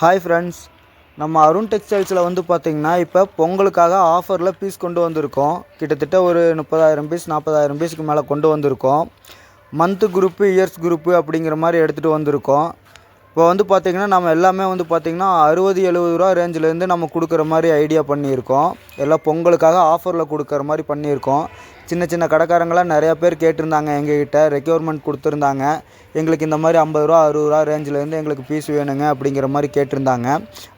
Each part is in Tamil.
ஹாய் ஃப்ரெண்ட்ஸ், நம்ம அருண் டெக்ஸ்டைல்ஸில் வந்து பார்த்திங்கன்னா இப்போ பொங்கலுக்காக ஆஃபரில் பீஸ் கொண்டு வந்திருக்கோம். கிட்டத்தட்ட ஒரு 30,000 பீஸ் 40,000 பீஸுக்கு மேலே கொண்டு வந்திருக்கோம். மந்த்து குரூப்பு, இயர்ஸ் குரூப்பு அப்படிங்கிற மாதிரி எடுத்துகிட்டு வந்திருக்கோம். இப்போ வந்து பார்த்திங்கன்னா நம்ம எல்லாமே வந்து பார்த்திங்கன்னா 60-70 ரூபா ரேஞ்சிலேருந்து நம்ம கொடுக்குற மாதிரி ஐடியா பண்ணியிருக்கோம். எல்லாம் பொங்கலுக்காக ஆஃபரில் கொடுக்குற மாதிரி பண்ணியிருக்கோம். சின்ன சின்ன கடைக்காரங்களாம் நிறையா பேர் கேட்டிருந்தாங்க, எங்ககிட்ட ரெக்யர்மெண்ட் கொடுத்துருந்தாங்க. எங்களுக்கு இந்த மாதிரி 50 ரூபா 60 ரூபா ரேஞ்சிலேருந்து எங்களுக்கு பீஸ் வேணுங்க அப்படிங்கிற மாதிரி கேட்டிருந்தாங்க.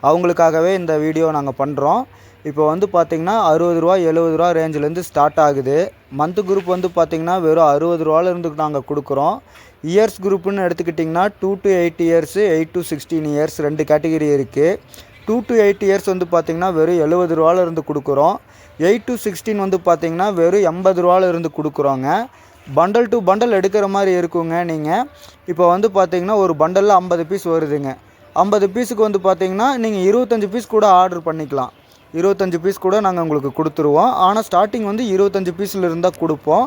அவங்களுக்காகவே இந்த வீடியோ நாங்கள் பண்ணுறோம். இப்போ வந்து பார்த்திங்கன்னா 60 ரூபா 70 ரூபா ரேஞ்சிலேருந்து ஸ்டார்ட் ஆகுது. மந்த்து குரூப் வந்து பார்த்திங்கன்னா வெறும் 60 ரூபாலேருந்து நாங்கள் கொடுக்குறோம். இயர்ஸ் குரூப்புன்னு எடுத்துக்கிட்டிங்கன்னா 2 to 8 years, 8 to 16 years 2 category இருக்குது. 2 to 8 இயர்ஸ் வந்து பார்த்திங்கன்னா வெறும் 70 ரூபாலேருந்து கொடுக்குறோம். 8 to 16 வந்து பார்த்திங்கன்னா வெறும் 80 ரூபாலேருந்து கொடுக்குறோங்க. பண்டல் டு பண்டல் எடுக்கிற மாதிரி இருக்குங்க. நீங்கள் இப்போ வந்து பார்த்திங்கன்னா ஒரு பண்டலில் 50 பீஸ் வருதுங்க. 50 பீஸுக்கு வந்து பார்த்திங்கன்னா நீங்கள் 25 பீஸ் கூட ஆர்டர் பண்ணிக்கலாம். 25 பீஸ் கூட நாங்கள் உங்களுக்கு கொடுத்துருவோம். ஆனால் ஸ்டார்டிங் வந்து 25 பீஸில் இருந்தால் கொடுப்போம்.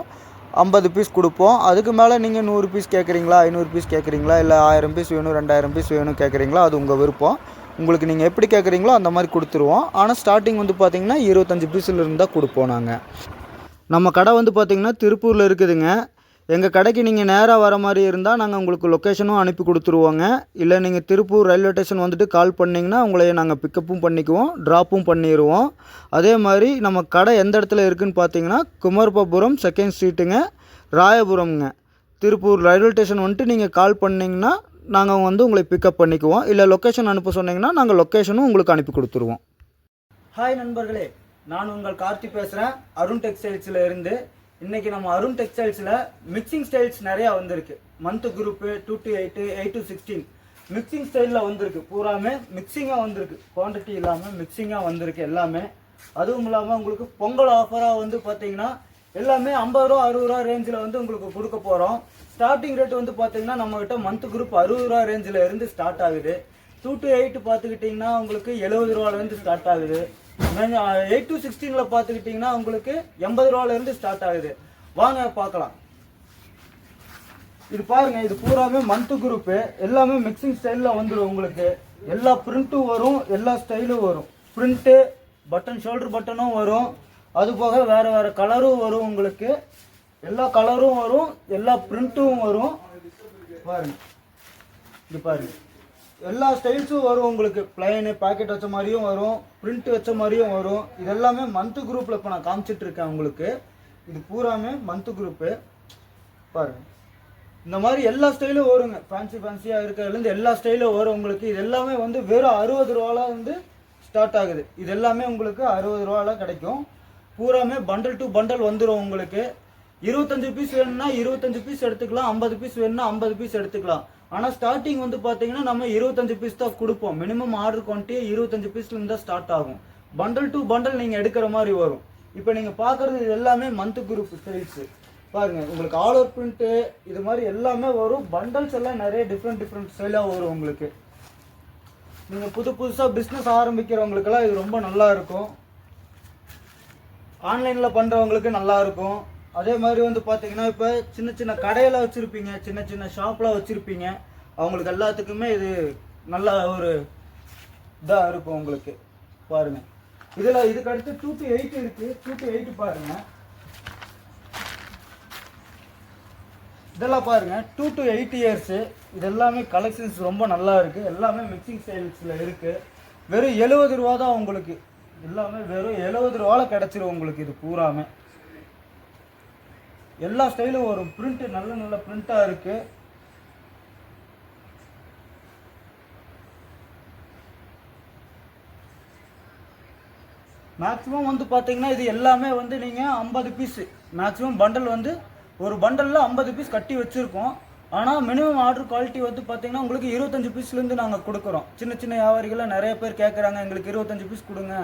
50 பீஸ் கொடுப்போம். அதுக்கு மேலே நீங்கள் 100 பீஸ் கேட்குறீங்களா, 500 பீஸ் கேட்குறீங்களா, இல்லை 1000 பீஸ் வேணும், 2000 பீஸ் வேணும் கேட்குறீங்களா, அது உங்கள் விருப்பம். உங்களுக்கு நீங்கள் எப்படி கேட்குறீங்களோ அந்த மாதிரி கொடுத்துருவோம். ஆனால் ஸ்டார்டிங் வந்து பார்த்திங்கன்னா 25 பீஸில் இருந்தால் கொடுப்போம். நாங்கள் நம்ம கடை வந்து பார்த்திங்கன்னா திருப்பூரில் இருக்குதுங்க. எங்கள் கடைக்கு நீங்கள் நேராக வர மாதிரி இருந்தால் நாங்கள் உங்களுக்கு லொக்கேஷனும் அனுப்பி கொடுத்துருவோங்க. இல்லை நீங்கள் திருப்பூர் ரயில்வே ஸ்டேஷன் வந்துட்டு கால் பண்ணிங்கன்னா உங்களை நாங்கள் பிக்கப்பும் பண்ணிக்குவோம், ட்ராப்பும் பண்ணிடுவோம். அதே மாதிரி நம்ம கடை எந்த இடத்துல இருக்குதுன்னு பார்த்தீங்கன்னா குமரப்பபுரம் 2nd ஸ்ட்ரீட்டுங்க, ராயபுரம்ங்க. திருப்பூர் ரயில்வே ஸ்டேஷன் வந்துட்டு நீங்கள் கால் பண்ணிங்கன்னா நாங்கள் வந்து உங்களை பிக்கப் பண்ணிக்குவோம். இல்லை லொக்கேஷன் அனுப்ப சொன்னீங்கன்னா நாங்கள் லொக்கேஷனும் உங்களுக்கு அனுப்பி கொடுத்துருவோம். ஹாய் நண்பர்களே, நான் உங்கள் கார்த்தி பேசுகிறேன், அருண் டெக்ஸ்டைல்ஸில் இருந்து. இன்றைக்கி நம்ம அருண் டெக்ஸ்டைல்ஸில் மிக்சிங் ஸ்டைல்ஸ் நிறையா வந்திருக்கு. Month group 2 to 8, 8 to 16 mixing ஸ்டைலில் வந்திருக்கு. பூராமே மிக்சிங்காக வந்திருக்கு, குவான்டிட்டி இல்லாமல் மிக்சிங்காக வந்திருக்கு எல்லாமே. அதுவும் இல்லாமல் உங்களுக்கு பொங்கல் ஆஃபராக வந்து பார்த்தீங்கன்னா எல்லாமே 50 ரூபா 60 ரூபா ரேஞ்சில் வந்து உங்களுக்கு கொடுக்க போகிறோம். ஸ்டார்டிங் ரேட் வந்து பார்த்தீங்கன்னா நம்மகிட்ட மந்த்து குரூப் 60 ரூபா ரேஞ்சில் இருந்து ஸ்டார்ட் ஆகுது. 2 to 8 பார்த்துக்கிட்டிங்கன்னா உங்களுக்கு 70 ரூபாலேருந்து ஸ்டார்ட் ஆகுது. 8 to 16 பார்த்துக்கிட்டிங்கன்னா உங்களுக்கு 80 ரூபாலேருந்து ஸ்டார்ட் ஆகுது. வாங்க பார்க்கலாம். இது பாருங்க, இது பூராமே மந்த்து குரூப்பு. எல்லாமே மிக்சிங் ஸ்டைலில் வந்துடும். உங்களுக்கு எல்லா பிரிண்ட்டும் வரும், எல்லா ஸ்டைலும் வரும். பிரிண்ட்டு, பட்டன், ஷோல்டர் பட்டனும் வரும். அது போக வேறு வேறு கலரும் வரும். உங்களுக்கு எல்லா கலரும் வரும், எல்லா பிரிண்ட்டும் வரும். பாருங்க, இது பாருங்க, எல்லா ஸ்டைல்ஸும் வரும். உங்களுக்கு பிளைனு, பாக்கெட் வச்ச மாதிரியும் வரும், பிரிண்ட் வச்ச மாதிரியும் வரும். இது எல்லாமே மந்த்து குரூப்பில் இப்போ நான் காமிச்சிட்டு இருக்கேன் உங்களுக்கு. இது பூராமே மந்த்து குரூப்பு. பாருங்க, இந்த மாதிரி எல்லா ஸ்டைலும் வருங்க. ஃபேன்சியாக இருக்கிறதுலேருந்து எல்லா ஸ்டைலும் வரும் உங்களுக்கு. இது எல்லாமே வந்து வெறும் 60 ரூபால வந்து ஸ்டார்ட் ஆகுது. இது எல்லாமே உங்களுக்கு 60 ரூபால கிடைக்கும். பூராமே பண்டல் டு பண்டல் வந்துடும் உங்களுக்கு. 25 பீஸ் வேணும்னா 25 பீஸ் எடுத்துக்கலாம், 50 பீஸ் வேணும்னா 50 பீஸ் எடுத்துக்கலாம். ஆனால் ஸ்டார்டிங் வந்து பார்த்தீங்கன்னா நம்ம 25 பீஸ் தான் கொடுப்போம். மினிமம் ஆர்டர் குவான்டிட்டி 25 பீஸ்லேருந்து தான் ஸ்டார்ட் ஆகும். பண்டல் டு பண்டல் நீங்கள் எடுக்கிற மாதிரி வரும். இப்போ நீங்கள் பார்க்குறது இது எல்லாமே மந்த்து குரூப் ஸ்டைல்ஸு. பாருங்கள், உங்களுக்கு ஆல் ஓவர் பிரிண்ட்டு இது மாதிரி எல்லாமே வரும். பண்டல்ஸ் எல்லாம் நிறைய டிஃப்ரெண்ட் ஸ்டைலாக வரும் உங்களுக்கு. நீங்கள் புதுசாக பிஸ்னஸ் ஆரம்பிக்கிறவங்களுக்கெல்லாம் இது ரொம்ப நல்லா இருக்கும். ஆன்லைனில் பண்ணுறவங்களுக்கு நல்லாயிருக்கும். அதே மாதிரி வந்து பார்த்தீங்கன்னா இப்போ சின்ன சின்ன கடையில் வச்சுருப்பீங்க, சின்ன சின்ன ஷாப்பில் வச்சுருப்பீங்க, அவங்களுக்கு எல்லாத்துக்குமே இது நல்ல ஒரு இதாக இருக்கும் உங்களுக்கு. பாருங்கள், இதில் இதுக்கு அடுத்து 2 to 8 இருக்குது. 2 to 8 பாருங்கள், இதெல்லாம் பாருங்கள் 2 to 8 இயர்ஸு. இது எல்லாமே கலெக்ஷன்ஸ் ரொம்ப நல்லா இருக்குது. எல்லாமே மிக்சிங் ஸ்டைல்ஸில் இருக்குது. வெறும் 70 ரூபா தான் உங்களுக்கு. எல்லாமே வெறும் 70 ரூபாவில் கிடச்சிரும் உங்களுக்கு. இது பூராமே எல்லா ஸ்டைலும் வரும். பிரிண்ட்டு நல்ல பிரிண்ட்டாக இருக்குது. மேக்ஸிமம் வந்து பார்த்தீங்கன்னா இது எல்லாமே வந்து நீங்கள் 50 பீஸு மேக்ஸிமம் பண்டல் வந்து ஒரு பண்டலில் 50 பீஸ் கட்டி வச்சுருக்கோம். ஆனால் மினிமம் ஆர்டர் குவாலிட்டி வந்து பார்த்தீங்கன்னா உங்களுக்கு 25 பீஸ்லேருந்து நாங்கள் கொடுக்குறோம். சின்ன சின்ன வியாபாரிகளாக நிறைய பேர் கேட்குறாங்க, எங்களுக்கு 25 பீஸ் கொடுங்க,